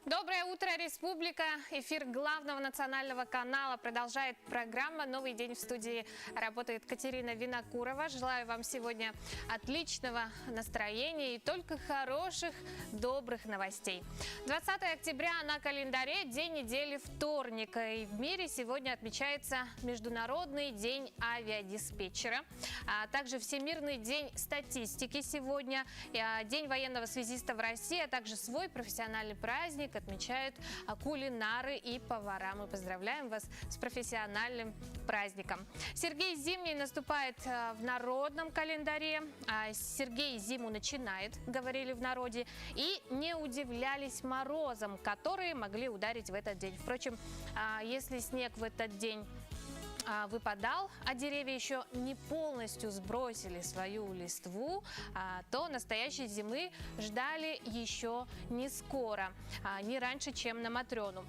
Доброе утро, Республика! Эфир главного национального канала продолжает программа «Новый день» в студии. Работает Катерина Винокурова. Желаю вам сегодня отличного настроения и только хороших, добрых новостей. 20 октября на календаре, день недели вторник. И в мире сегодня отмечается Международный день авиадиспетчера, а также Всемирный день статистики сегодня, День военного связиста в России, а также свой профессиональный праздник отмечают кулинары и повара. Мы поздравляем вас с профессиональным праздником. Сергей Зимний наступает в народном календаре. Сергей зиму начинает, говорили в народе, и не удивлялись морозам, которые могли ударить в этот день. Впрочем, если снег в этот день выпадал, а деревья еще не полностью сбросили свою листву, то настоящей зимы ждали еще не скоро, не раньше, чем на Матрёну.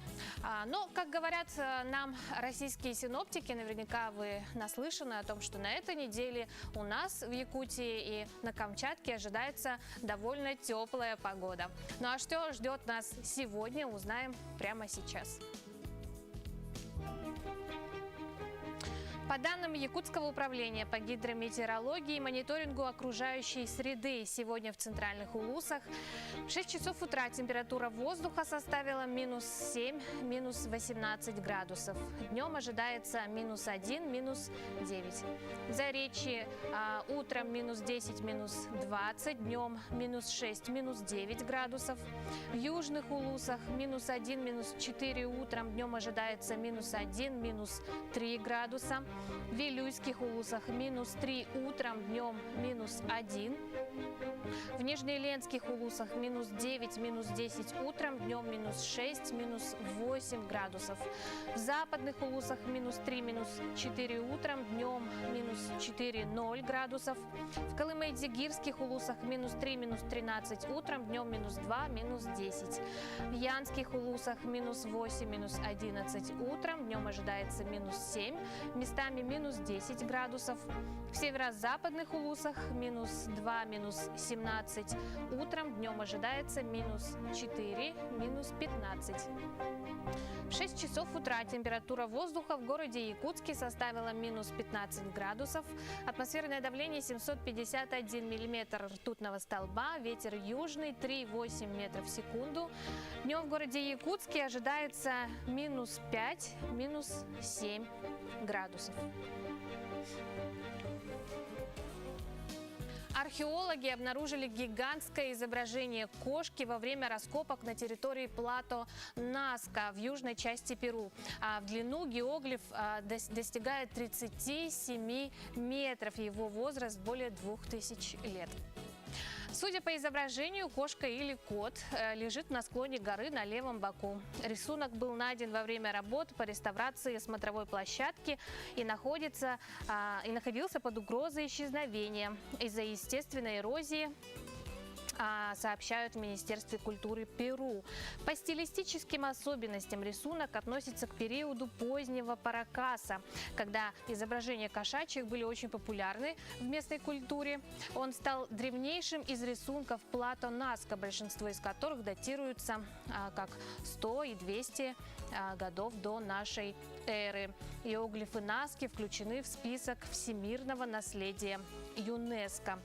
Но, как говорят нам российские синоптики, наверняка вы наслышаны о том, что на этой неделе у нас в Якутии и на Камчатке ожидается довольно теплая погода. Ну а что ждет нас сегодня, узнаем прямо сейчас. По данным Якутского управления по гидрометеорологии и мониторингу окружающей среды, сегодня в центральных Улусах в 6 часов утра температура воздуха составила минус 7, минус 18 градусов. Днем ожидается минус 1, минус 9. В Заречье утром минус 10, минус 20, днем минус 6, минус 9 градусов. В южных Улусах минус 1, минус 4 утром, днем ожидается минус 1, минус 3 градуса. В Вилюйских Улусах минус 3 утром, днем минус 1. В Нижнеленских Улусах минус 9, минус 10 утром, днем минус 6, минус 8 градусов. В западных Улусах минус 3, минус 4 утром, днем минус 4, 0 градусов. В Колымайдзигирских Улусах минус 3, минус 13 утром, днем минус 2, минус 10. В Янских Улусах минус 8, минус 11 утром, днем ожидается минус 7, местами минус 10 градусов. В северо-западных Улусах минус 2, минус 17 утром, днем ожидается минус 4, минус 15. В 6 часов утра температура воздуха в городе Якутске составила минус 15 градусов, атмосферное давление 751 миллиметр ртутного столба, ветер южный 3,8 метров в секунду. Днем в городе Якутске ожидается минус 5, минус 7 градусов. Археологи обнаружили гигантское изображение кошки во время раскопок на территории плато Наска в южной части Перу. В длину геоглиф достигает 37 метров, его возраст более 2000 лет. Судя по изображению, кошка или кот лежит на склоне горы на левом боку. Рисунок был найден во время работ по реставрации смотровой площадки и находился под угрозой исчезновения из-за естественной эрозии, сообщают в Министерстве культуры Перу. По стилистическим особенностям рисунок относится к периоду позднего Паракаса, когда изображения кошачьих были очень популярны в местной культуре. Он стал древнейшим из рисунков плато Наска, большинство из которых датируются как 100 и 200 годов до нашей эры. Иероглифы Наски включены в список всемирного наследия ЮНЕСКО.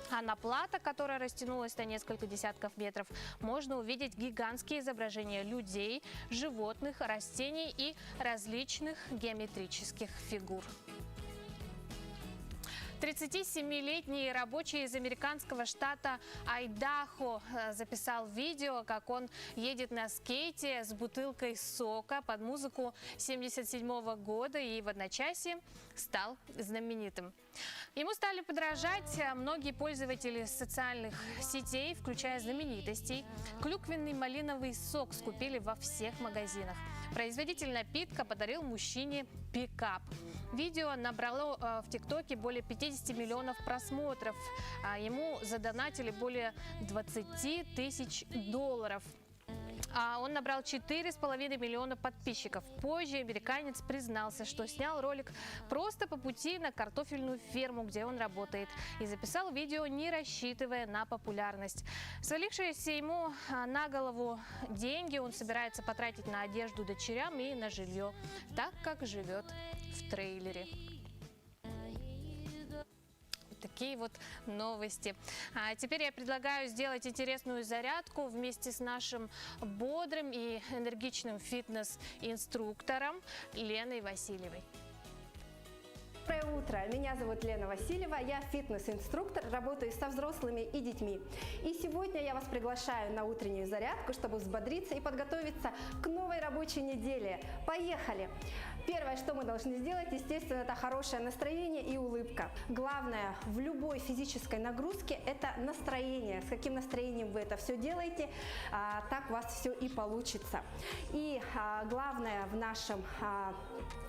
А на плато, которая растянулась на несколько десятков метров, можно увидеть гигантские изображения людей, животных, растений и различных геометрических фигур. 37-летний рабочий из американского штата Айдахо записал видео, как он едет на скейте с бутылкой сока под музыку 1977 года и в одночасье стал знаменитым. Ему стали подражать многие пользователи социальных сетей, включая знаменитостей. Клюквенный малиновый сок скупили во всех магазинах. Производитель напитка подарил мужчине пикап. Видео набрало в ТикТоке более 50 миллионов просмотров. Ему задонатили более 20 тысяч долларов. Он набрал 4,5 миллиона подписчиков. Позже американец признался, что снял ролик просто по пути на картофельную ферму, где он работает, и записал видео, не рассчитывая на популярность. Свалившиеся ему на голову деньги он собирается потратить на одежду дочерям и на жилье, так как живет в трейлере. Такие вот новости. А теперь я предлагаю сделать интересную зарядку вместе с нашим бодрым и энергичным фитнес-инструктором Леной Васильевой. Доброе утро! Меня зовут Лена Васильева, я фитнес-инструктор, работаю со взрослыми и детьми. И сегодня я вас приглашаю на утреннюю зарядку, чтобы взбодриться и подготовиться к новой рабочей неделе. Поехали! Первое, что мы должны сделать, естественно, это хорошее настроение и улыбка. Главное в любой физической нагрузке – это настроение. С каким настроением вы это все делаете, так у вас все и получится. И главное в нашем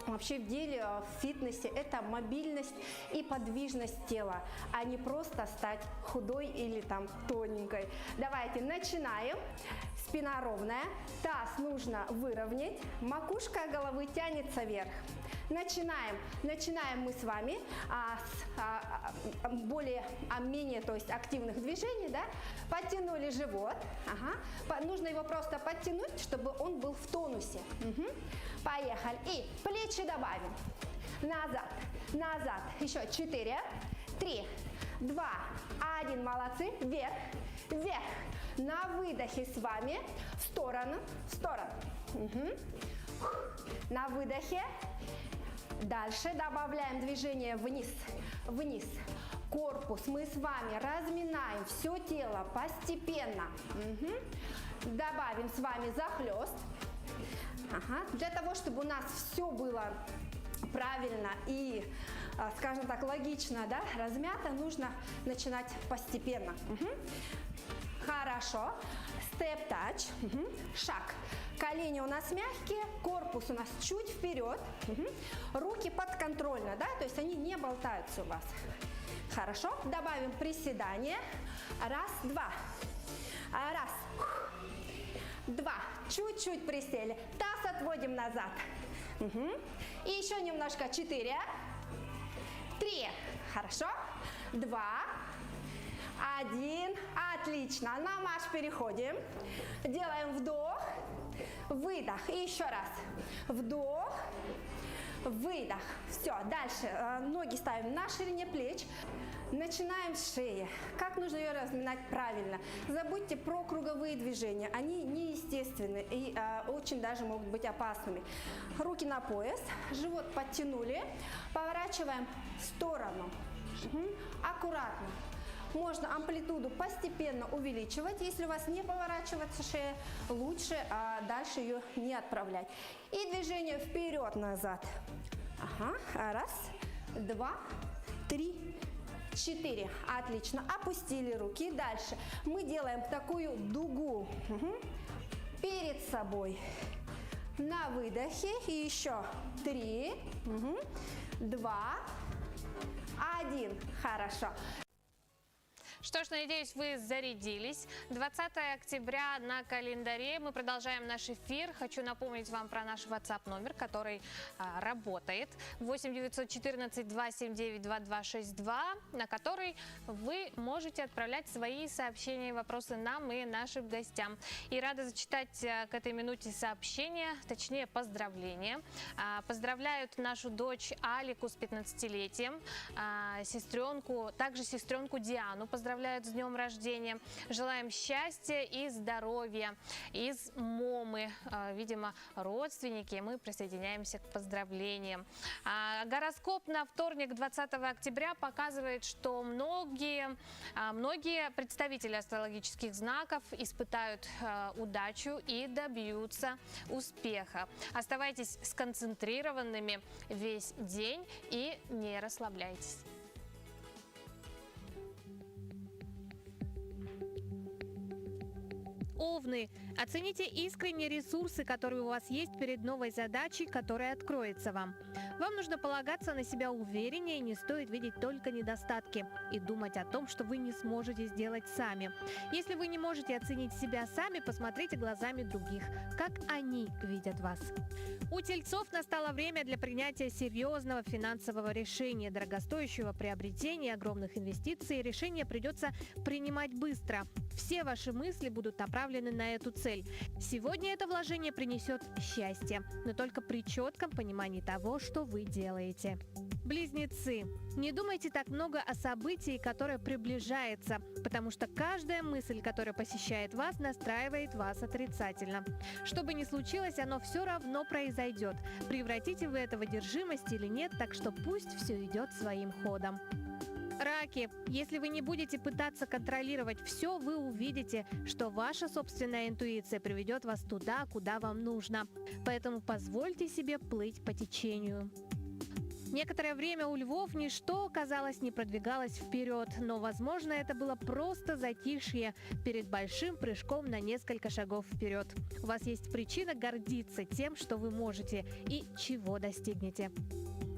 вообще в деле, в фитнесе – это мобильность и подвижность тела, а не просто стать худой или там тоненькой. Давайте начинаем. Спина ровная, таз нужно выровнять, макушка головы тянется вверх. Начинаем мы с вами менее, то есть активных движений, да? Подтянули живот, нужно его просто подтянуть, чтобы он был в тонусе. Поехали, и плечи добавим, назад, назад, еще 4, 3, 2, 1, молодцы, вверх, вверх. На выдохе с вами в сторону, в сторону. На выдохе. Дальше добавляем движение вниз, вниз. Корпус мы с вами разминаем все тело постепенно. Добавим с вами захлест. Для того, чтобы у нас все было правильно и, скажем так, логично, да, размято, нужно начинать постепенно. Хорошо. Степ-тач. Шаг. Колени у нас мягкие, корпус у нас чуть вперед. Руки подконтрольно, да, то есть они не болтаются у вас. Хорошо. Добавим приседание. Раз, два. Раз. Два. Чуть-чуть присели. Таз отводим назад. И еще немножко. 4. 3. Хорошо. 2. 1. Отлично. На марш переходим. Делаем вдох, выдох. И еще раз. Вдох, выдох. Все. Дальше ноги ставим на ширине плеч. Начинаем с шеи. Как нужно ее разминать правильно? Забудьте про круговые движения. Они неестественны и очень даже могут быть опасными. Руки на пояс. Живот подтянули. Поворачиваем в сторону. Аккуратно. Можно амплитуду постепенно увеличивать. Если у вас не поворачивается шея, лучше дальше ее не отправлять. И движение вперед-назад. Раз, два, 3, 4. Отлично. Опустили руки. Дальше мы делаем такую дугу перед собой. На выдохе. И еще 3, 2, 1. Хорошо. Что ж, надеюсь, вы зарядились. 20 октября на календаре. Мы продолжаем наш эфир. Хочу напомнить вам про наш WhatsApp номер, который работает. 8 914 279 2262, на который вы можете отправлять свои сообщения и вопросы нам и нашим гостям. И рада зачитать к этой минуте сообщения, точнее поздравления. Поздравляют нашу дочь Алику с 15-летием, также сестренку Диану поздравляют с днем рождения. Желаем счастья и здоровья. Из Момы, видимо, родственники. Мы присоединяемся к поздравлениям. Гороскоп на вторник, 20 октября, показывает, что многие представители астрологических знаков испытают удачу и добьются успеха. Оставайтесь сконцентрированными весь день и не расслабляйтесь. Овны, Оцените искренние ресурсы, которые у вас есть перед новой задачей, которая откроется вам. Вам нужно полагаться на себя увереннее, не стоит видеть только недостатки и думать о том, что вы не сможете сделать сами. Если вы не можете оценить себя сами, посмотрите глазами других, как они видят вас. У тельцов настало время для принятия серьезного финансового решения, дорогостоящего приобретения, огромных инвестиций. Решение придется принимать быстро. Все ваши мысли будут направлены на эту цель. Сегодня это вложение принесет счастье, но только при четком понимании того, что вы делаете. Близнецы, не думайте так много о событии, которое приближается, потому что каждая мысль, которая посещает вас, настраивает вас отрицательно. Что бы ни случилось, оно все равно произойдет. Превратите вы это в одержимость или нет, так что пусть все идет своим ходом. Раки, если вы не будете пытаться контролировать все, вы увидите, что ваша собственная интуиция приведет вас туда, куда вам нужно. Поэтому позвольте себе плыть по течению. Некоторое время у львов ничто, казалось, не продвигалось вперед, но, возможно, это было просто затишье перед большим прыжком на несколько шагов вперед. У вас есть причина гордиться тем, что вы можете и чего достигнете.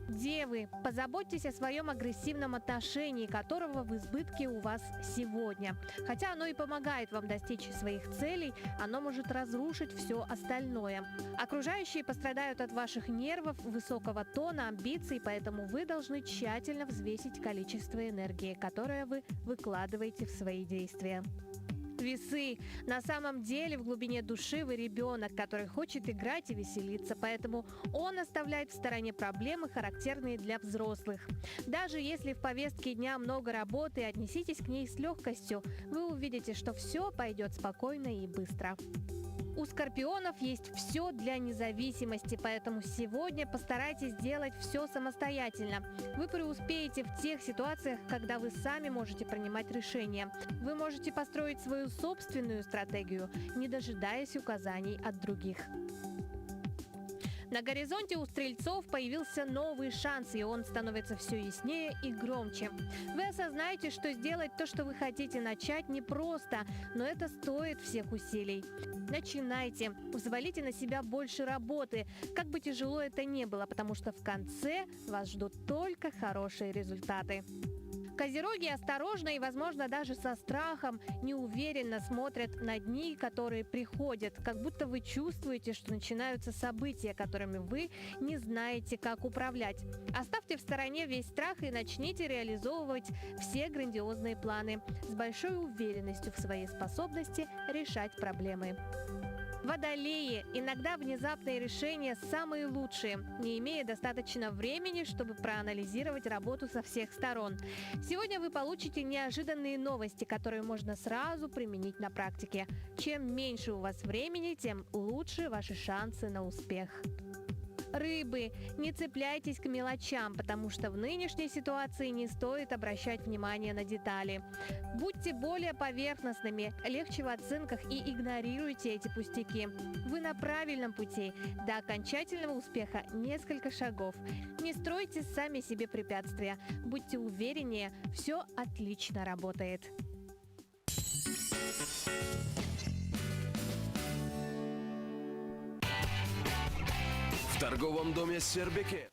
Девы, позаботьтесь о своем агрессивном отношении, которого в избытке у вас сегодня. Хотя оно и помогает вам достичь своих целей, оно может разрушить все остальное. Окружающие пострадают от ваших нервов, высокого тона, амбиций, поэтому вы должны тщательно взвесить количество энергии, которое вы выкладываете в свои действия. Весы. На самом деле в глубине души вы ребенок, который хочет играть и веселиться, поэтому он оставляет в стороне проблемы, характерные для взрослых. Даже если в повестке дня много работы, отнеситесь к ней с легкостью, вы увидите, что все пойдет спокойно и быстро. У скорпионов есть все для независимости, поэтому сегодня постарайтесь сделать все самостоятельно. Вы преуспеете в тех ситуациях, когда вы сами можете принимать решения. Вы можете построить свою собственную стратегию, не дожидаясь указаний от других. На горизонте у стрельцов появился новый шанс, и он становится все яснее и громче. Вы осознаете, что сделать то, что вы хотите начать, непросто, но это стоит всех усилий. Начинайте, взвалите на себя больше работы, как бы тяжело это ни было, потому что в конце вас ждут только хорошие результаты. Козероги осторожно и, возможно, даже со страхом, неуверенно смотрят на дни, которые приходят, как будто вы чувствуете, что начинаются события, которыми вы не знаете, как управлять. Оставьте в стороне весь страх и начните реализовывать все грандиозные планы с большой уверенностью в своей способности решать проблемы. Водолеи. Иногда внезапные решения самые лучшие, не имея достаточно времени, чтобы проанализировать работу со всех сторон. Сегодня вы получите неожиданные новости, которые можно сразу применить на практике. Чем меньше у вас времени, тем лучше ваши шансы на успех. Рыбы, не цепляйтесь к мелочам, потому что в нынешней ситуации не стоит обращать внимание на детали. Будьте более поверхностными, легче в оценках и игнорируйте эти пустяки. Вы на правильном пути. До окончательного успеха несколько шагов. Не стройте сами себе препятствия. Будьте увереннее, все отлично работает. В торговом доме «Сербике»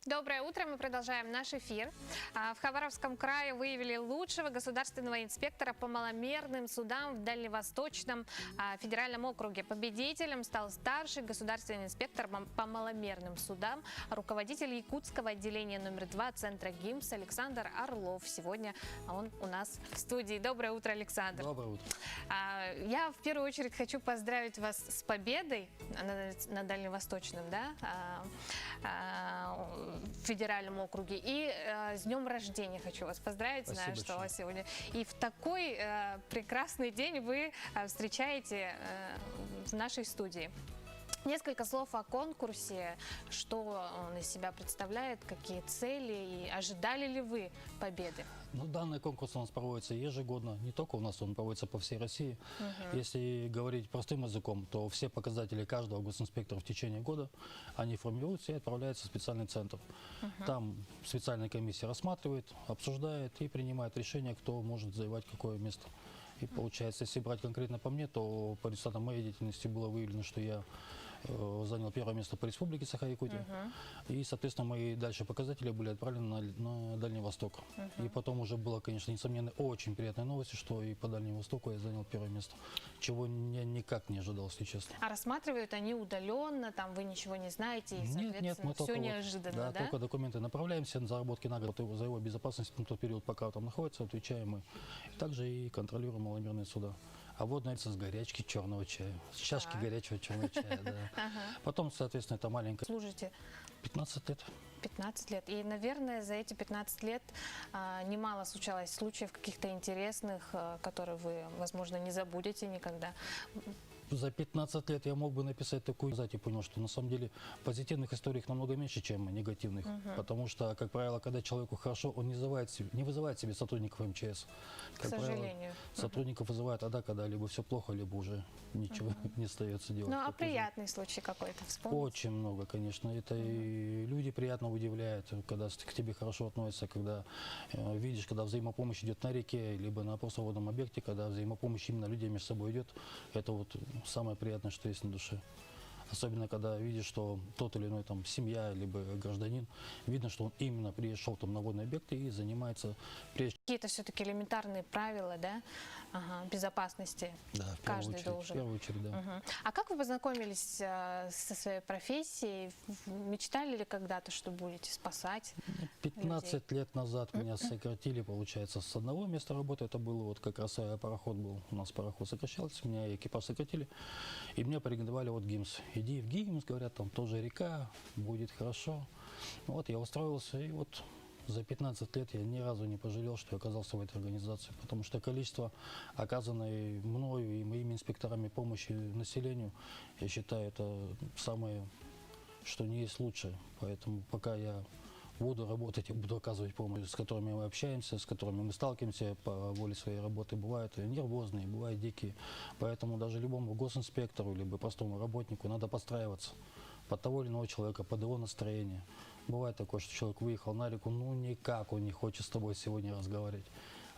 Доброе утро, мы продолжаем наш эфир. В Хабаровском крае выявили лучшего государственного инспектора по маломерным судам в Дальневосточном федеральном округе. Победителем стал старший государственный инспектор по маломерным судам, руководитель якутского отделения номер 2 Центра ГИМС Александр Орлов. Сегодня он у нас в студии. Доброе утро, Александр. Доброе утро. Я в первую очередь хочу поздравить вас с победой на Дальневосточном, в федеральном округе. И с днем рождения хочу вас поздравить. Спасибо Знаю, что у большое. вас сегодня. И в такой прекрасный день вы встречаете в нашей студии. Несколько слов о конкурсе, что он из себя представляет, какие цели и ожидали ли вы победы? Ну, данный конкурс у нас проводится ежегодно, не только у нас, он проводится по всей России. Если говорить простым языком, то все показатели каждого госинспектора в течение года, они формируются и отправляются в специальный центр. Там специальная комиссия рассматривает, обсуждает и принимает решение, кто может завоевать какое место. И получается, если брать конкретно по мне, то по результатам моей деятельности было выявлено, что я занял первое место по республике Саха-Якутия. И, соответственно, мои дальше показатели были отправлены на Дальний Восток. И потом уже было, конечно, несомненно, очень приятной новостью, что и по Дальнему Востоку я занял первое место. Чего я никак не ожидал, если честно. А рассматривают они удаленно, там вы ничего не знаете, и, соответственно, мы все только неожиданно, да? только документы направляем, все заработки на год за его безопасность на тот период, пока там находится, отвечаем мы. Также и контролируем маломерные суда. А вот, наверное, с горячки черного чая, с чашки горячего черного чая, да. Потом, соответственно, это маленькая, Служите 15 лет. 15 лет. И, наверное, за эти 15 лет немало случалось случаев каких-то интересных, которые вы, возможно, не забудете никогда. За 15 лет я мог бы написать такую и понял, что на самом деле позитивных историй их намного меньше, чем негативных. Потому что, как правило, когда человеку хорошо, он не вызывает себе сотрудников МЧС. Как К правило, сожалению. сотрудников вызывают тогда, когда либо все плохо, либо уже ничего не остается делать. Ну, а Это уже приятный случай какой-то вспомните? очень много, конечно. Это и люди приятно удивляют, когда к тебе хорошо относятся, когда видишь, когда взаимопомощь идет на реке, либо на просто водном объекте, когда взаимопомощь именно людей между собой идет. Это вот самое приятное, что есть на душе. Особенно, когда видишь, что тот или иной там семья, либо гражданин, видно, что он именно пришел там на водный объект и занимается прежде. Какие-то все-таки элементарные правила, да, безопасности. Да, в Каждый очередь, должен. В первую очередь, да. А как вы познакомились со своей профессией? Мечтали ли когда-то, что будете спасать? 15 лет назад меня сократили, получается, с одного места работы. Это было вот как раз пароход был. У нас пароход сокращался, меня экипаж сократили. И меня порекомендовали вот ГИМС. Иди в ГИМС, говорят, там тоже река, будет хорошо. Вот я устроился, и вот за 15 лет я ни разу не пожалел, что я оказался в этой организации. Потому что количество оказанной мною и моими инспекторами помощи населению, я считаю, это самое, что не есть лучшее. Поэтому пока я буду работать и буду оказывать помощь, с которыми мы общаемся, с которыми мы сталкиваемся по воле своей работы, бывают нервозные, бывают дикие. Поэтому даже любому госинспектору, либо простому работнику надо подстраиваться под того или иного человека, под его настроение. Бывает такое, что человек выехал на реку, ну никак он не хочет с тобой сегодня разговаривать.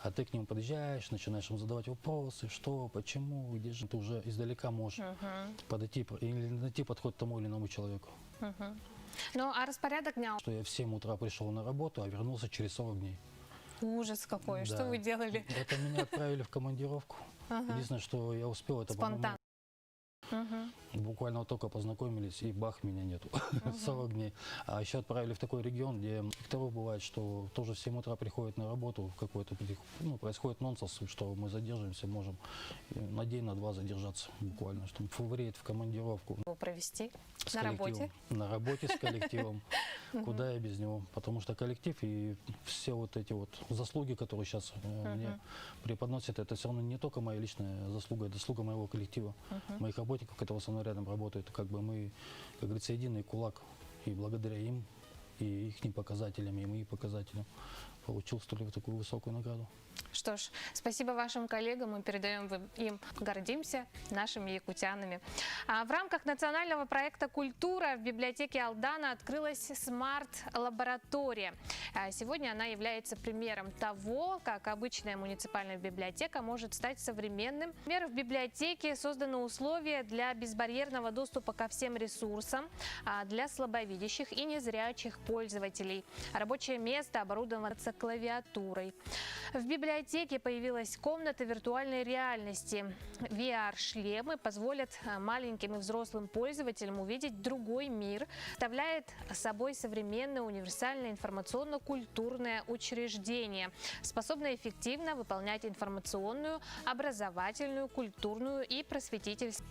А ты к нему подъезжаешь, начинаешь ему задавать вопросы, что, почему, где же. Ты уже издалека можешь подойти или найти подход к тому или иному человеку. Ну, а распорядок дня? Что я в 7 утра пришел на работу, а вернулся через 40 дней. Ужас какой. Да. Что вы делали? Это меня отправили в командировку. Единственное, что я успел, это Спонтанно. буквально вот только познакомились, и бах, меня нету. 40 дней. А еще отправили в такой регион, где инспекторов бывает, что тоже в 7 утра приходят на работу, какой-то происходит нонсенс, что мы задерживаемся, можем на день, на два задержаться буквально, чтобы фаворит в командировку. Провести С на коллективом. работе? На работе с коллективом. Куда я без него? Потому что коллектив и все вот эти вот заслуги, которые сейчас мне преподносят, это все равно не только моя личная заслуга, это заслуга моего коллектива, моих работников, которые со мной рядом работают. Как бы мы, как говорится, единый кулак. И благодаря им, и их показателям, и моим показателям получил столь такую высокую награду. Что ж, спасибо вашим коллегам, мы передаем им, гордимся нашими якутянами. В рамках национального проекта «Культура» в библиотеке Алдана открылась смарт-лаборатория. Сегодня она является примером того, как обычная муниципальная библиотека может стать современным. Например, в библиотеке созданы условия для безбарьерного доступа ко всем ресурсам для слабовидящих и незрячих пользователей. Рабочее место оборудовано клавиатурой. В библиотеке появилась комната виртуальной реальности. VR-шлемы позволят маленьким и взрослым пользователям увидеть другой мир. Представляет собой современное универсальное информационно-культурное учреждение, способное эффективно выполнять информационную, образовательную, культурную и просветительскую.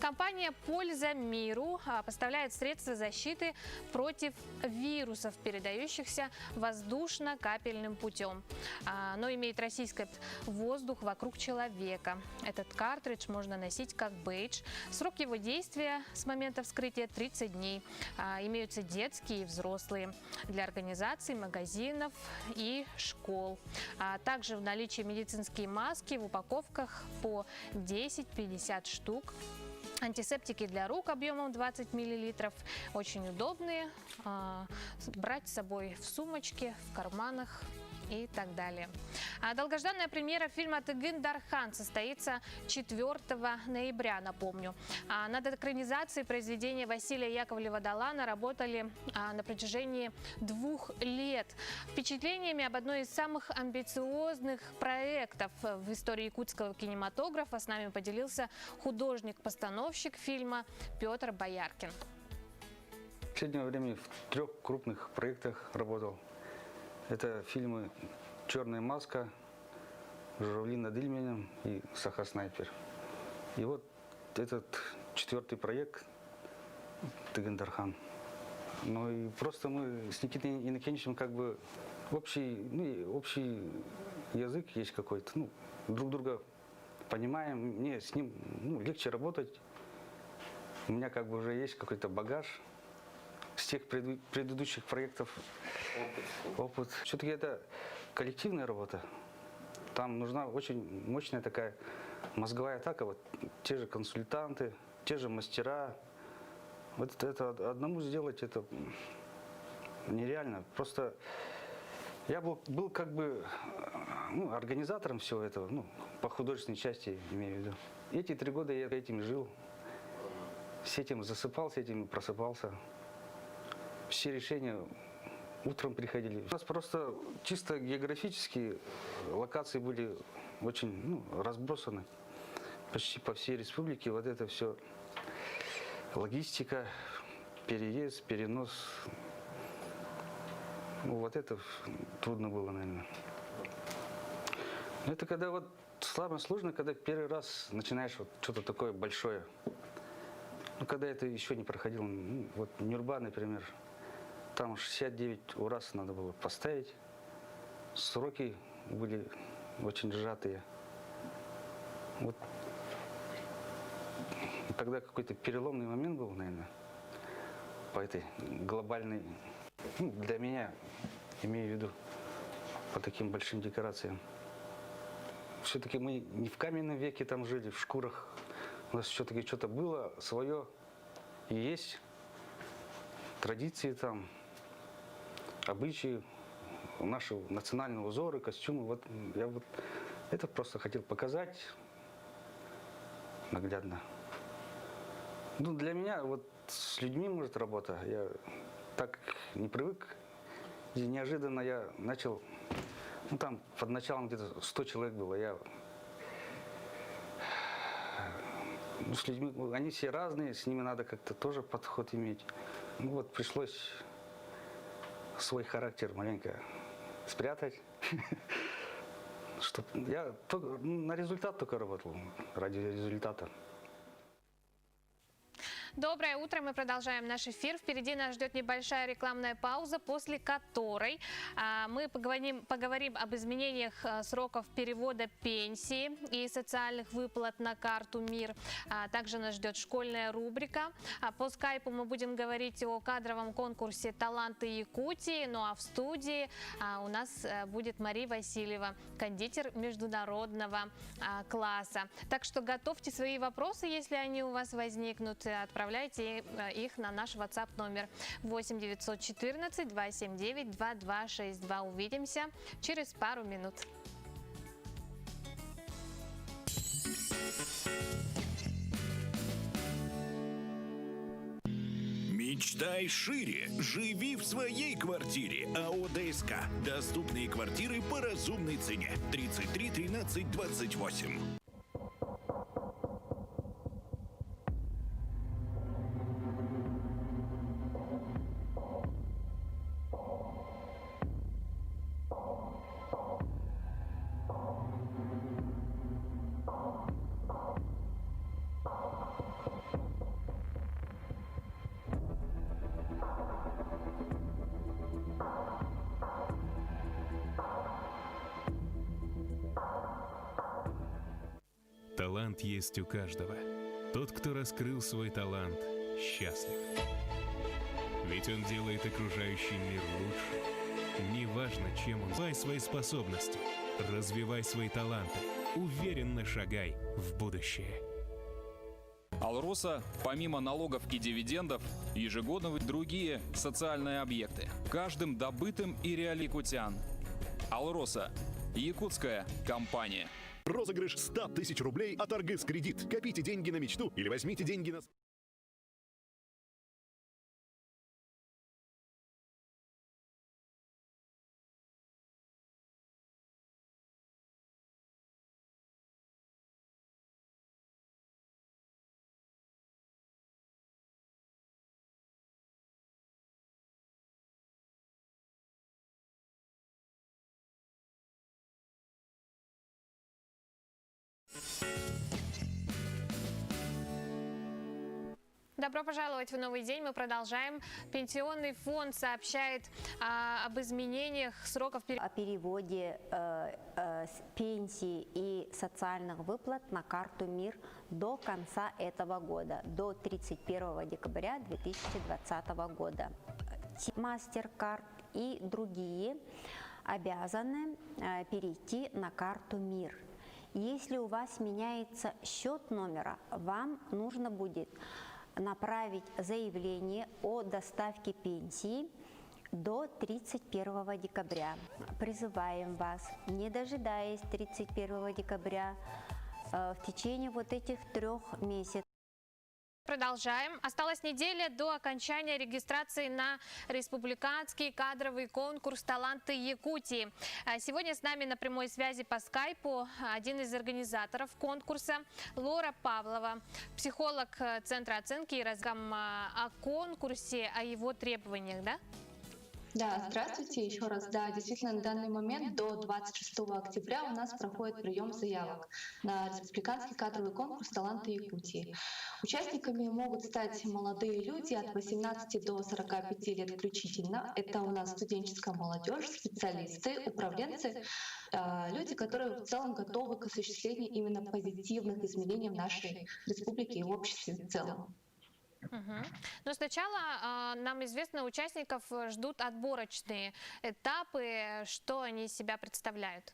Компания «Польза миру» поставляет средства защиты против вирусов, передающихся воздушно-капельным путем. Оно имеет российский воздух вокруг человека. Этот картридж можно носить как бейдж. Срок его действия с момента вскрытия 30 дней. Имеются детские и взрослые для организаций, магазинов и школ. Также в наличии медицинские маски в упаковках по 10-50 штук. Антисептики для рук объемом 20 мл. Очень удобные. Брать с собой в сумочке, в карманах и так далее. Долгожданная премьера фильма «Тыгын Дархан» состоится 4 ноября, напомню. Над экранизацией произведения Василия Яковлева-Далана работали на протяжении 2 лет. Впечатлениями об одной из самых амбициозных проектов в истории якутского кинематографа с нами поделился художник-постановщик фильма Петр Бояркин. В последнее время в 3 крупных проектах работал. Это фильмы «Черная маска», «Журавли над Ильменем» и «Саха-снайпер». И вот этот 4-й проект «Тыгын Дархан». Ну и просто мы с Никитой Иннокентьевичем как бы общий язык есть какой-то. Друг друга понимаем, мне с ним легче работать. У меня как бы уже есть какой-то багаж с тех предыдущих проектов. Опыт. Все-таки это коллективная работа. Там нужна очень мощная такая мозговая атака. Вот те же консультанты, те же мастера. Вот это одному сделать это нереально. Просто я был как бы организатором всего этого, по художественной части имею в виду. Эти 3 года я этим жил. С этим засыпал, с этим просыпался. Все решения утром приходили. У нас просто чисто географические локации были очень разбросаны почти по всей республике. Вот это все логистика, переезд, перенос. Вот это трудно было, наверное. Это когда вот самое сложное, когда первый раз начинаешь вот что-то такое большое. Когда это еще не проходило. Вот Нюрба, например. Там 69 УРАС надо было поставить. Сроки были очень сжатые. Вот тогда какой-то переломный момент был, наверное, по этой глобальной, для меня, имею в виду, по таким большим декорациям. Все-таки мы не в каменном веке там жили, в шкурах. У нас все-таки что-то было свое и есть. Традиции там, обычаи, наши национальные узоры, костюмы. Вот я вот это просто хотел показать наглядно. Для меня вот с людьми, может, работа. Я так не привык. И неожиданно я начал, там под началом где-то 100 человек было. Я с людьми, они все разные, с ними надо как-то тоже подход иметь. Пришлось свой характер маленько спрятать. Я на результат только работал, ради результата. Доброе утро. Мы продолжаем наш эфир. Впереди нас ждет небольшая рекламная пауза, после которой мы поговорим об изменениях сроков перевода пенсии и социальных выплат на карту МИР. Также нас ждет школьная рубрика. По скайпу мы будем говорить о кадровом конкурсе «Таланты Якутии». Ну а в студии у нас будет Мария Васильева, кондитер международного класса. Так что готовьте свои вопросы, если они у вас возникнут. Отправляйте их на наш WhatsApp номер 8 914 279 2262. Увидимся через пару минут. Мечтай шире, живи в своей квартире. АО ДСК. Доступные квартиры по разумной цене. 33 13 28. Талант есть у каждого. Тот, кто раскрыл свой талант, счастлив. Ведь он делает окружающий мир лучше. Неважно, чем он. Развивай свои способности, развивай свои таланты. Уверенно шагай в будущее. Алроса, помимо налогов и дивидендов, ежегодно выделяет другие социальные объекты, каждым добытым и реаликутян. Алроса – якутская компания. Розыгрыш 100 тысяч рублей от Аргыс Кредит. Копите деньги на мечту или возьмите деньги на... Добро пожаловать в новый день. Мы продолжаем. Пенсионный фонд сообщает об изменениях сроков о переводе пенсий и социальных выплат на карту МИР до конца этого года, до 31 декабря 2020 года. MasterCard и другие обязаны перейти на карту МИР. Если у вас меняется счет номера, вам нужно будет направить заявление о доставке пенсии до 31 декабря. Призываем вас, не дожидаясь 31 декабря, в течение вот этих 3 месяцев. Продолжаем. Осталась неделя до окончания регистрации на республиканский кадровый конкурс «Таланты Якутии». Сегодня с нами на прямой связи по скайпу один из организаторов конкурса Лора Павлова, психолог Центра оценки и разговора о конкурсе, о его требованиях, да? Да, здравствуйте еще раз. Да, действительно, на данный момент до 26 октября у нас проходит прием заявок на республиканский кадровый конкурс «Таланты Якутии». Участниками могут стать молодые люди от 18 до 45 лет включительно. Это у нас студенческая молодежь, специалисты, управленцы, люди, которые в целом готовы к осуществлению именно позитивных изменений в нашей республике и в обществе в целом. Но сначала нам известно, участников ждут отборочные этапы. Что они из себя представляют?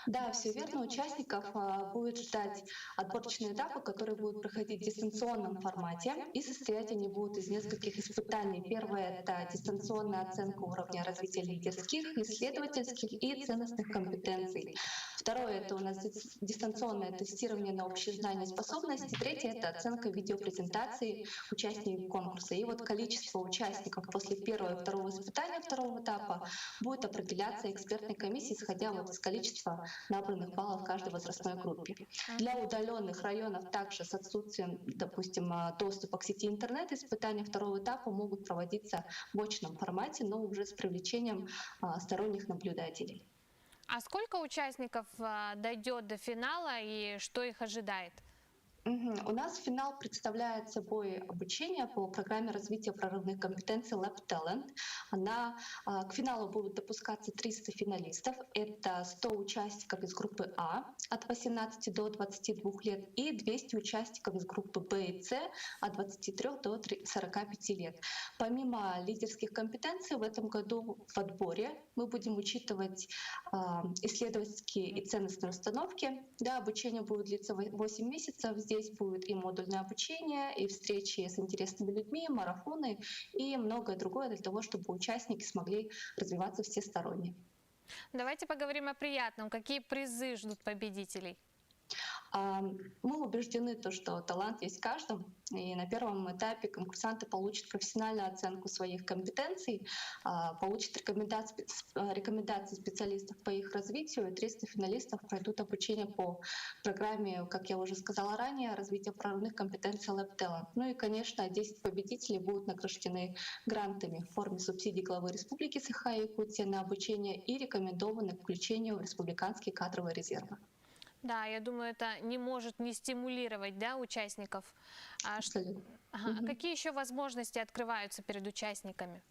Да, все верно. Участников будет ждать отборочные этапы, которые будут проходить в дистанционном формате, и состоять они будут из нескольких испытаний. Первое — это дистанционная оценка уровня развития лидерских, исследовательских и ценностных компетенций. Второе — это у нас дистанционное тестирование на общие знания и способности. Третье — это оценка видеопрезентации участников конкурса. И вот количество участников после первого и второго испытания второго этапа будет определяться экспертной комиссией, исходя вот из количества набранных баллов в каждой возрастной группе. Для удаленных районов также с отсутствием, допустим, доступа к сети интернет, испытания второго этапа могут проводиться в очном формате, но уже с привлечением сторонних наблюдателей. А сколько участников дойдет до финала и что их ожидает? У нас финал представляет собой обучение по программе развития прорывных компетенций Lab Talent. К финалу будут допускаться 300 финалистов. Это 100 участников из группы А от 18 до 22 лет и 200 участников из группы Б и С от 23 до 45 лет. Помимо лидерских компетенций в этом году в отборе мы будем учитывать исследовательские и ценностные установки. Да, обучение будет длиться 8 месяцев. Здесь будет и модульное обучение, и встречи с интересными людьми, марафоны и многое другое для того, чтобы участники смогли развиваться всесторонне. Давайте поговорим о приятном. Какие призы ждут победителей? Мы убеждены, что талант есть в каждом, и на первом этапе конкурсанты получат профессиональную оценку своих компетенций, получат рекомендации специалистов по их развитию, и 300 финалистов пройдут обучение по программе, как я уже сказала ранее, развития прорывных компетенций Lab Talent. Ну и, конечно, 10 победителей будут награждены грантами в форме субсидий главы Республики Саха-Якутия на обучение и рекомендованы к включению в республиканские кадровые резервы. Да, я думаю, это не может не стимулировать, да, участников. Какие еще возможности открываются перед участниками?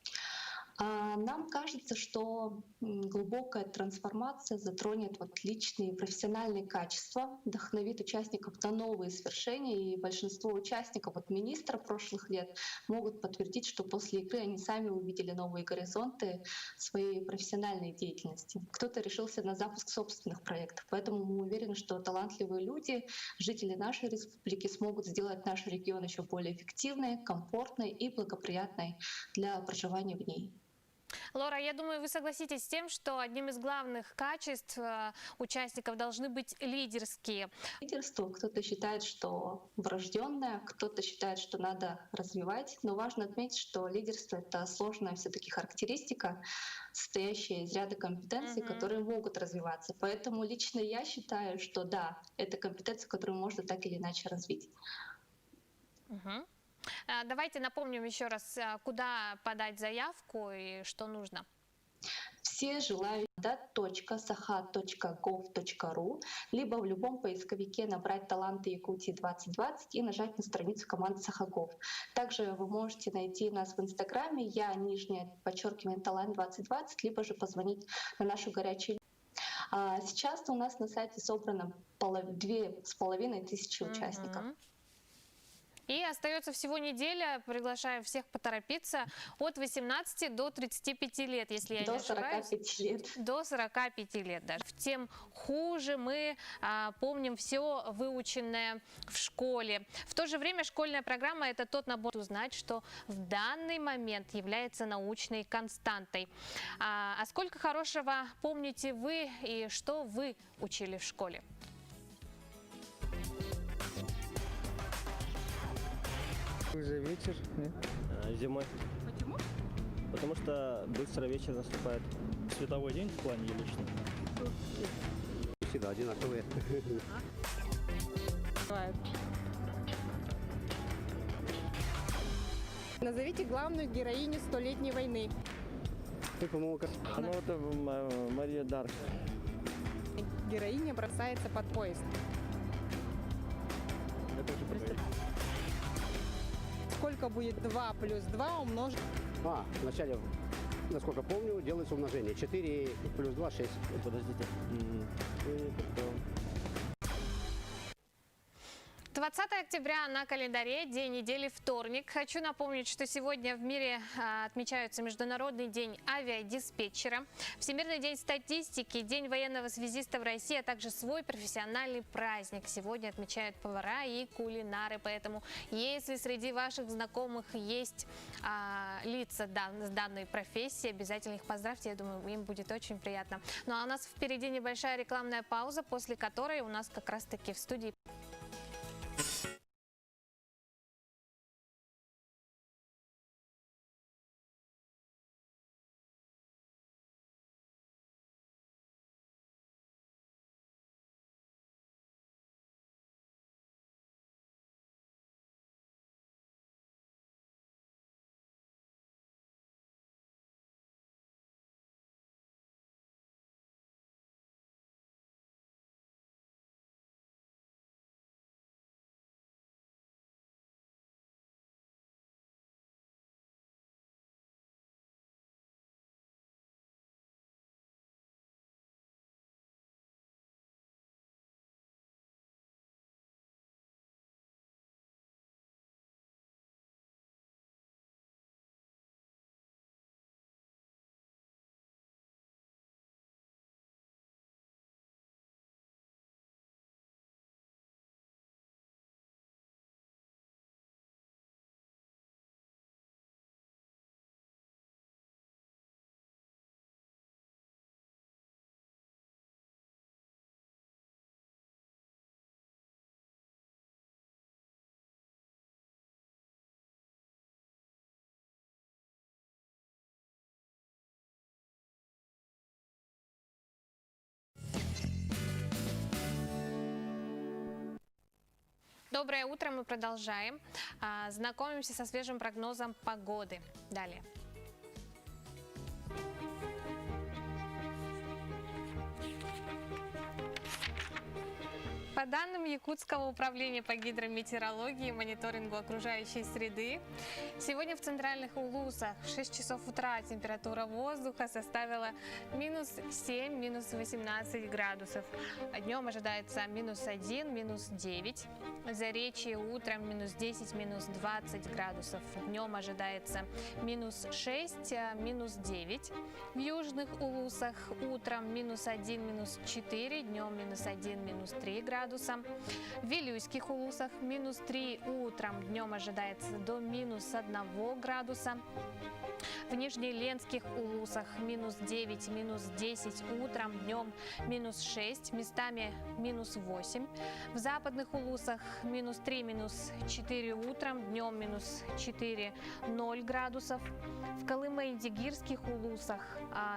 Нам кажется, что глубокая трансформация затронет личные и профессиональные качества, вдохновит участников на новые свершения, и большинство участников, министров прошлых лет, могут подтвердить, что после игры они сами увидели новые горизонты своей профессиональной деятельности. Кто-то решился на запуск собственных проектов, поэтому мы уверены, что талантливые люди, жители нашей республики, смогут сделать наш регион еще более эффективной, комфортной и благоприятной для проживания в ней. Лора, я думаю, вы согласитесь с тем, что одним из главных качеств участников должны быть лидерские. Лидерство кто-то считает, что врожденное, кто-то считает, что надо развивать. Но важно отметить, что лидерство — это сложная все-таки характеристика, состоящая из ряда компетенций, которые могут развиваться. Поэтому лично я считаю, что да, это компетенция, которую можно так или иначе развить. Давайте напомним еще раз, куда подать заявку и что нужно. Все желающие .saha.gov.ru либо в любом поисковике набрать «Таланты Якутии 2020» и нажать на страницу команды Сахагов. Также вы можете найти нас в Инстаграме, _Талант 2020, либо же позвонить на нашу горячую линию. Сейчас у нас на сайте собрано 2500 участников. И остается всего неделя. Приглашаю всех поторопиться. От 18 до 35 лет, если я не ошибаюсь. До 45 лет. До 45 лет даже. Тем хуже мы помним все выученное в школе. В то же время школьная программа — это тот набор узнать, что в данный момент является научной константой. А сколько хорошего помните вы и что вы учили в школе? Уже вечер, нет? Зимой. Почему? Потому что быстро вечер наступает. Световой день в плане или что? Всегда одинаковые. Назовите главную героиню Столетней войны. Это Мария Дарк. Героиня бросается под поезд. Сколько будет 2 плюс 2 умножить? Вначале, насколько помню, делается умножение. 4 плюс 2 — 6. Подождите. 20 октября на календаре, день недели, вторник. Хочу напомнить, что сегодня в мире отмечаются Международный день авиадиспетчера, Всемирный день статистики, День военного связиста в России, а также свой профессиональный праздник. Сегодня отмечают повара и кулинары, поэтому если среди ваших знакомых есть лица с данной профессией, обязательно их поздравьте, я думаю, им будет очень приятно. Ну а у нас впереди небольшая рекламная пауза, после которой у нас как раз-таки в студии Доброе утро, мы продолжаем. Знакомимся со свежим прогнозом погоды. Далее. По данным Якутского управления по гидрометеорологии и мониторингу окружающей среды, сегодня в центральных Улусах в 6 часов утра температура воздуха составила минус 7, минус 18 градусов. Днем ожидается минус 1, минус 9. В Заречье утром минус 10, минус 20 градусов. Днем ожидается минус 6, минус 9. В южных Улусах утром минус 1, минус 4, днем минус 1, минус 3 градуса. В Вилюйских Улусах минус 3 утром, днем ожидается до минус 1 градуса. В Нижнеленских Улусах минус 9, минус 10 утром, днем минус 6, местами минус 8. В Западных Улусах минус 3, минус 4 утром, днем минус 4, 0 градусов. В Колымо-Индигирских Улусах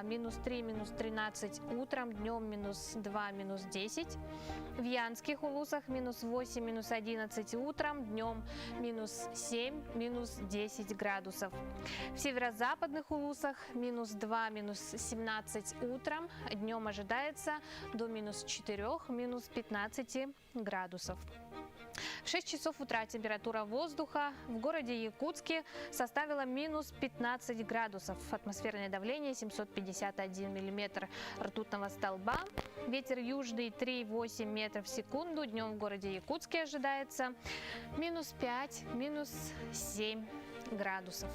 минус 3, минус 13 утром, днем минус 2, минус 10. В Янских Улусах минус 8, минус 11 утром, днем минус 7, минус 10 градусов. В Северо-Западных Улусах минус 2, минус 17 утром, днем ожидается до минус 4, минус 15 градусов. В 6 часов утра температура воздуха в городе Якутске составила минус 15 градусов. Атмосферное давление 751 миллиметр ртутного столба. Ветер южный 3,8 метров в секунду. Днем в городе Якутске ожидается минус 5, минус 7 градусов.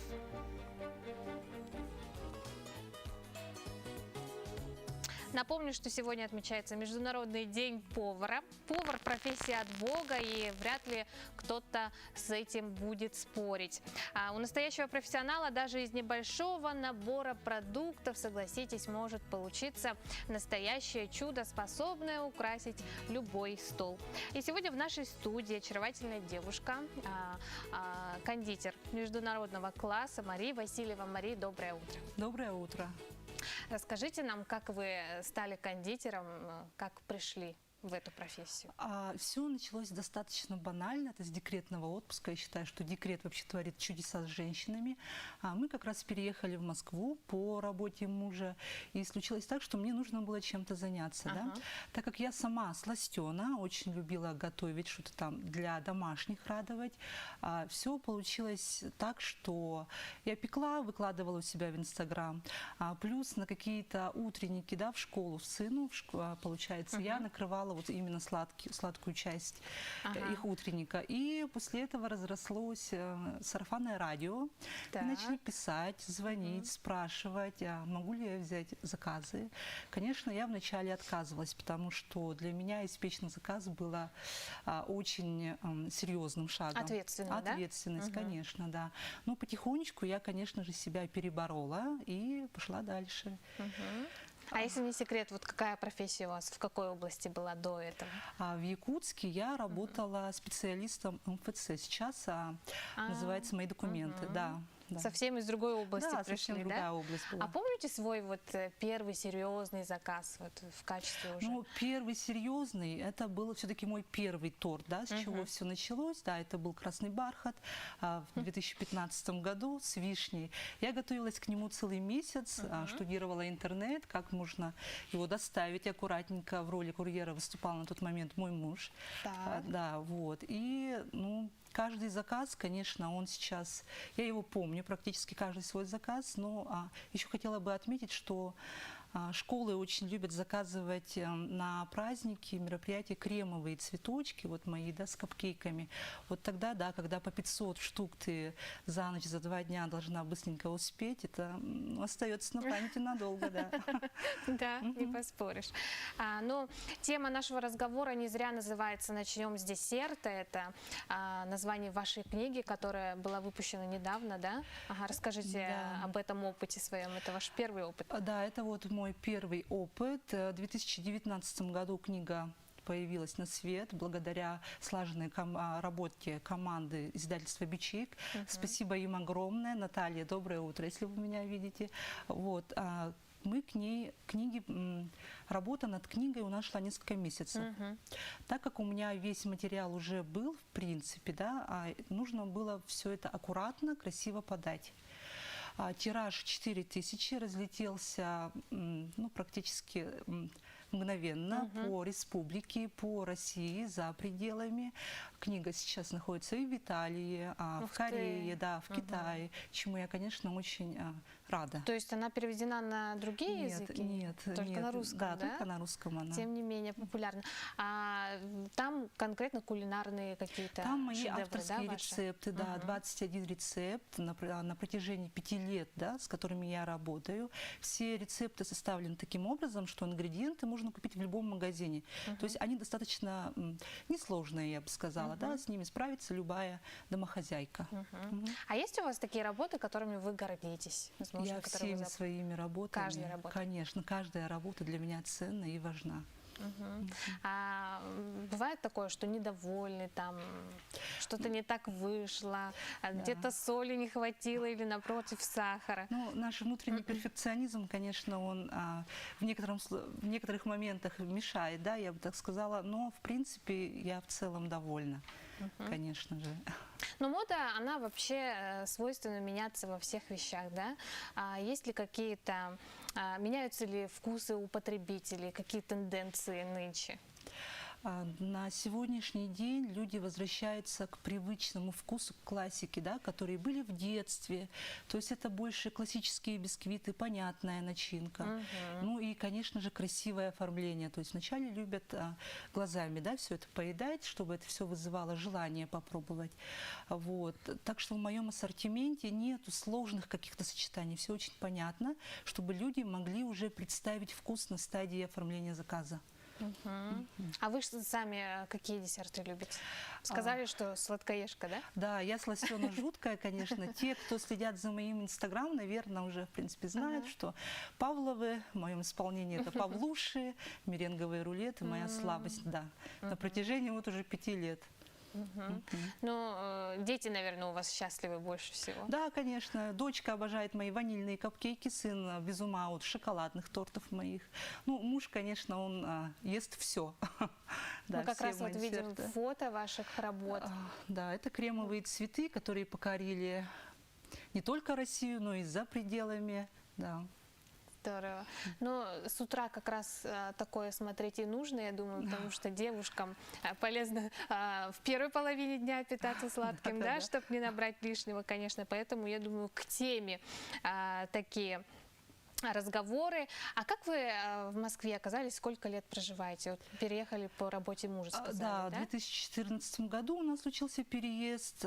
Напомню, что сегодня отмечается Международный день повара. Повар – профессия от Бога, и вряд ли кто-то с этим будет спорить. У настоящего профессионала даже из небольшого набора продуктов, согласитесь, может получиться настоящее чудо, способное украсить любой стол. И сегодня в нашей студии очаровательная девушка, кондитер международного класса Мария Васильева. Мария, доброе утро. Доброе утро. Расскажите нам, как вы стали кондитером, как пришли в эту профессию? Все началось достаточно банально, это с декретного отпуска. Я считаю, что декрет вообще творит чудеса с женщинами. Мы как раз переехали в Москву по работе мужа, и случилось так, что мне нужно было чем-то заняться. Да? Так как я сама сластена, очень любила готовить, что-то там для домашних радовать, все получилось так, что я пекла, выкладывала у себя в Инстаграм, плюс на какие-то утренники, да, в школу сыну, получается, я накрывала вот именно сладкую часть их утренника. И после этого разрослось сарафанное радио. И начали писать, звонить, спрашивать, могу ли я взять заказы. Конечно, я вначале отказывалась, потому что для меня испечь на заказ было очень серьезным шагом. Ответственность, конечно, да. Но потихонечку я, конечно же, себя переборола и пошла дальше. А если не секрет, вот какая профессия у вас, в какой области была до этого? В Якутске я работала специалистом МФЦ. Сейчас называется «Мои документы». Да. Совсем из другой области пришли, совсем другая область была. А помните свой вот первый серьезный заказ вот в качестве уже? Ну, первый серьезный, это был все-таки мой первый торт, да, с чего все началось. Да, это был «Красный бархат» в 2015 году с вишней. Я готовилась к нему целый месяц, штудировала интернет, как можно его доставить аккуратненько. В роли курьера выступал на тот момент мой муж. Да, вот. И, ну, каждый заказ, конечно, он сейчас, я его помню, практически каждый свой заказ, но еще хотела бы отметить, что школы очень любят заказывать на праздники, мероприятия кремовые цветочки, вот мои, да, с капкейками. Вот тогда, да, когда по 500 штук ты за ночь, за 2 дня должна быстренько успеть, это остается на памяти надолго, да. Да, не поспоришь. Но тема нашего разговора не зря называется «Начнем с десерта». Это название вашей книги, которая была выпущена недавно, да? Расскажите об этом опыте своем. Это ваш первый опыт? Да, это вот мой первый опыт. В 2019 году книга появилась на свет благодаря слаженной работе команды издательства «Бичик». Спасибо им огромное. Наталья, доброе утро, если вы меня видите. Вот. мы работа над книгой у нас шла несколько месяцев. Так как у меня весь материал уже был, в принципе, да, нужно было все это аккуратно, красиво подать. Тираж 4000 разлетелся практически мгновенно по республике, по России, за пределами. Книга сейчас находится и в Италии, в Корее, да, в Китае, чему я, конечно, очень рада. То есть она переведена на другие языки? Нет, только на русском, да? только на русском она. Тем не менее популярна. А там конкретно кулинарные какие-то там мои шедевры, авторские да, ваши? рецепты, да, 21 рецепт на протяжении 5 лет, да, с которыми я работаю. Все рецепты составлены таким образом, что ингредиенты можно купить в любом магазине. То есть они достаточно несложные, я бы сказала, да, с ними справится любая домохозяйка. А есть у вас такие работы, которыми вы гордитесь? Возможно, Я всеми своими работами, каждая работа. Конечно, каждая работа для меня ценна и важна. А бывает такое, что недовольны, там что-то не так вышло, где-то соли не хватило или напротив сахара? Ну, наш внутренний перфекционизм, конечно, он в некоторых моментах мешает, да, я бы так сказала, но в принципе я в целом довольна, конечно же. Но мода, она вообще свойственна меняться во всех вещах, да? Есть ли какие-то, меняются ли вкусы у потребителей, какие тенденции нынче? На сегодняшний день люди возвращаются к привычному вкусу, к классике, да, которые были в детстве. То есть это больше классические бисквиты, понятная начинка. Ну и, конечно же, красивое оформление. То есть вначале любят глазами, да, все это поедать, чтобы это все вызывало желание попробовать. Вот. Так что в моем ассортименте нету сложных каких-то сочетаний. Все очень понятно, чтобы люди могли уже представить вкус на стадии оформления заказа. А вы сами какие десерты любите? Сказали, что сладкоежка, да? Да, я сластена жуткая, конечно. Те, кто следят за моим инстаграм, наверное, уже, в принципе, знают, что Павловы в моем исполнении это павлуши, меренговые рулеты, моя слабость, да. На протяжении вот уже 5 лет. Ну, дети, наверное, у вас счастливы больше всего. Да, конечно. Дочка обожает мои ванильные капкейки, сын без ума от шоколадных тортов моих. Ну, муж, конечно, он ест все. Мы как раз вот видим фото ваших работ. Да, это кремовые цветы, которые покорили не только Россию, но и за пределами. Да. Здорово. Но с утра как раз такое смотреть и нужно, я думаю, потому что девушкам полезно в первой половине дня питаться сладким, да, чтобы не набрать лишнего, конечно. Поэтому, я думаю, к теме такие разговоры. А как вы в Москве оказались? Сколько лет проживаете? Вот переехали по работе мужа, сказали, да? Да, в 2014 году у нас случился переезд.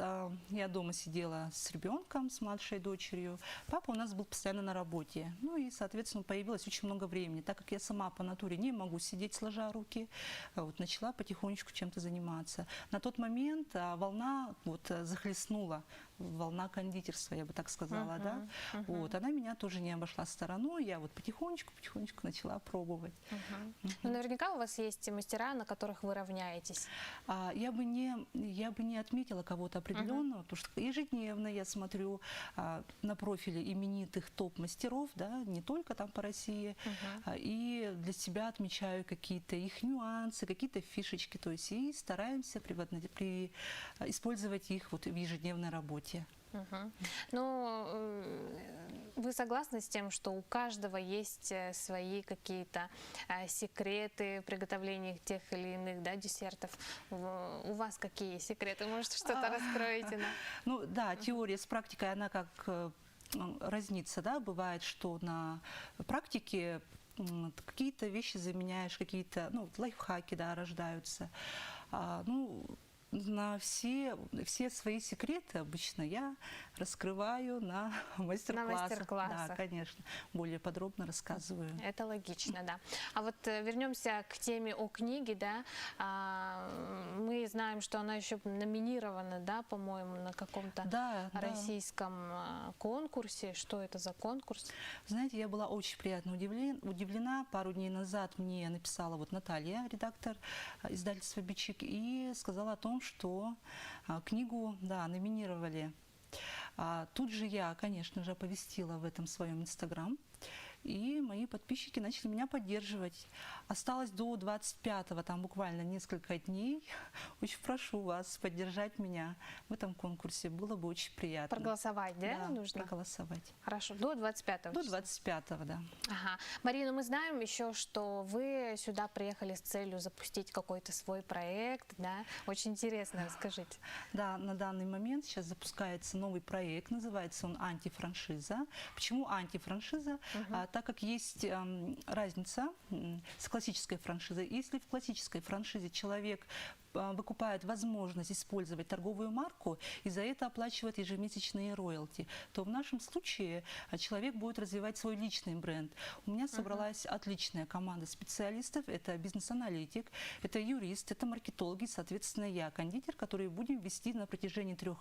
Я дома сидела с ребенком, с младшей дочерью. Папа у нас был постоянно на работе. Ну и, соответственно, появилось очень много времени. Так как я сама по натуре не могу сидеть сложа руки, вот, начала потихонечку чем-то заниматься. На тот момент волна захлестнула, волна кондитерства, я бы так сказала, да. Вот, она меня тоже не обошла стороной. Я вот потихонечку начала пробовать. Ну, наверняка у вас есть мастера, на которых вы равняетесь. Я бы не отметила кого-то определенного, потому что ежедневно я смотрю на профили именитых топ-мастеров, да, не только там по России, и для себя отмечаю какие-то их нюансы, какие-то фишечки, то есть и стараемся использовать их вот в ежедневной работе. Ну, вы согласны с тем, что у каждого есть свои какие-то секреты приготовления тех или иных, да, десертов? У вас какие секреты? Может, что-то раскроете? Ну да, теория с практикой, она как разнится, да, бывает, что на практике какие-то вещи заменяешь, какие-то, ну, лайфхаки, да, рождаются. Ну, на все свои секреты обычно я раскрываю на мастер-классах. Да, конечно, более подробно рассказываю. Это логично, да. А вот вернемся к теме о книге, да. Мы знаем, что она еще номинирована, да, по-моему, на каком-то российском конкурсе. Что это за конкурс? Знаете, я была очень приятно удивлена. Пару дней назад мне написала вот Наталья, редактор издательства «Бичик», и сказала о том, что книгу, да, номинировали. Тут же я, конечно же, оповестила в этом своем инстаграм. И мои подписчики начали меня поддерживать. Осталось до 25-го, там буквально несколько дней. Очень прошу вас поддержать меня в этом конкурсе. Было бы очень приятно. Проголосовать, да? Да, Нужно проголосовать. Хорошо, до 25-го. До 25-го, да. Ага. Марина, мы знаем еще, что вы сюда приехали с целью запустить какой-то свой проект, да? Очень интересно, расскажите. Да, на данный момент сейчас запускается новый проект, называется он «Антифраншиза». Почему антифраншиза? Так как есть разница с классической франшизой. Если в классической франшизе человек выкупает возможность использовать торговую марку и за это оплачивает ежемесячные роялти, то в нашем случае человек будет развивать свой личный бренд. У меня собралась отличная команда специалистов. Это бизнес-аналитик, это юрист, это маркетологи, соответственно, я, кондитер, который будем вести на протяжении 3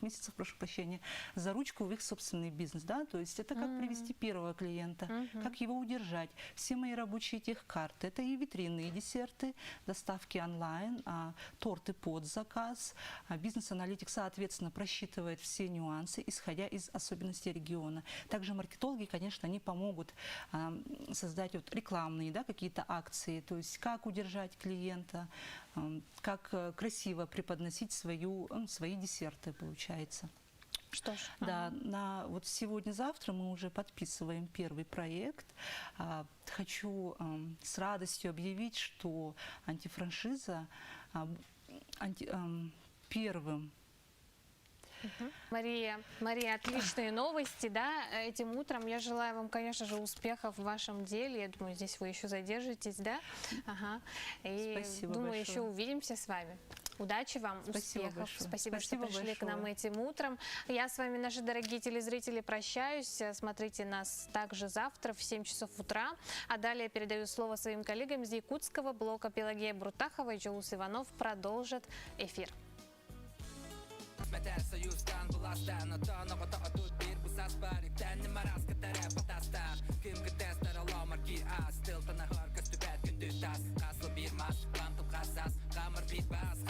месяцев, прошу прощения, за ручку в их собственный бизнес. Да? То есть это как привести первого клиента, как его удержать. Все мои рабочие техкарты, это и витрины, и десерты, доставки онлайн, торты под заказ. Бизнес-аналитик, соответственно, просчитывает все нюансы, исходя из особенностей региона. Также маркетологи, конечно, они помогут создать вот рекламные, да, какие-то акции, то есть как удержать клиента, как красиво преподносить свои десерты, получается. Что ж, да, вот сегодня-завтра мы уже подписываем первый проект. Хочу с радостью объявить, что антифраншиза первым. Мария, отличные новости, да? Этим утром я желаю вам, конечно же, успехов в вашем деле. Я думаю, здесь вы еще задержитесь, да? Ага. И Спасибо думаю, большое. еще увидимся с вами. Удачи вам, Спасибо успехов. большое. Спасибо, что Спасибо пришли к большое. нам этим утром. Я с вами, наши дорогие телезрители, прощаюсь. Смотрите нас также завтра в 7 часов утра. А далее передаю слово своим коллегам из якутского блока. Пелагея Брутахова и Джоус Иванов продолжат эфир. Мәдәр союздан булаштан Отона бата адут бир бусас барик Тәнне марас кәтәрә патаста Ким кәтәстәр аламар ки ас Тыл тана хар кәстүбәт күнді тас Қасыл бир маш, бантым қасас Қамыр бит бас,